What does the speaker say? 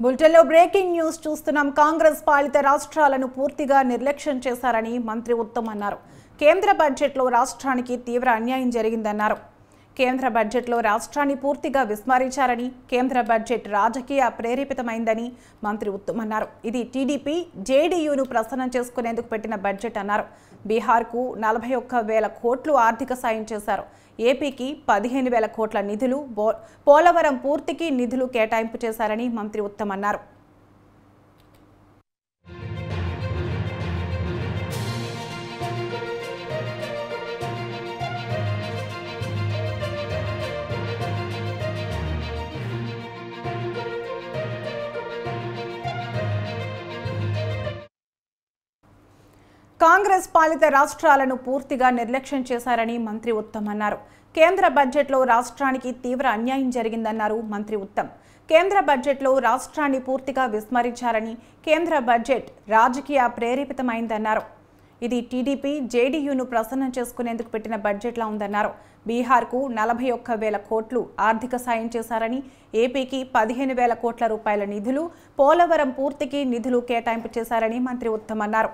బులెటిన్లో breaking news చూస్తున్నాం. కాంగ్రెస్ పాలిత రాష్ట్రాలను పూర్తిగా నిర్లక్ష్యం చేశారని మంత్రి ఉత్తమ్ అన్నారు. కేంద్ర బడ్జెట్లో రాష్ట్రానికి తీవ్ర అన్యాయం జరిగిందన్నారు. కేంద్ర బడ్జెట్లో రాష్ట్రాన్ని పూర్తిగా విస్మరించారని, కేంద్ర బడ్జెట్ రాజకీయ ప్రేరేపితమైందని మంత్రి ఉత్తమ్ అన్నారు. ఇది టీడీపీ జేడీయూను ప్రసన్నం చేసుకునేందుకు పెట్టిన బడ్జెట్ అన్నారు. బీహార్కు 41,000 కోట్లు ఆర్థిక సాయం చేశారు. ఏపీకి 15,000 కోట్ల నిధులు, పోలవరం పూర్తికి నిధులు కేటాయింపు చేశారని మంత్రి ఉత్తమ్ అన్నారు. కాంగ్రెస్ పాలిత రాష్ట్రాలను పూర్తిగా నిర్లక్ష్యం చేశారని మంత్రి ఉత్తమ్ అన్నారు. కేంద్ర బడ్జెట్లో రాష్ట్రానికి తీవ్ర అన్యాయం జరిగిందన్నారు మంత్రి ఉత్తమ్. కేంద్ర బడ్జెట్లో రాష్ట్రాన్ని పూర్తిగా విస్మరించారని, కేంద్ర బడ్జెట్ రాజకీయ ప్రేరేపితమైందన్నారు. ఇది టీడీపీ జేడీయూను ప్రసన్నం చేసుకునేందుకు పెట్టిన బడ్జెట్లా ఉందన్నారు. బీహార్కు 41,000 కోట్లు ఆర్థిక సాయం చేశారని, ఏపీకి 15,000 కోట్ల రూపాయల నిధులు, పోలవరం పూర్తికి నిధులు కేటాయింపు చేశారని మంత్రి ఉత్తమ్ అన్నారు.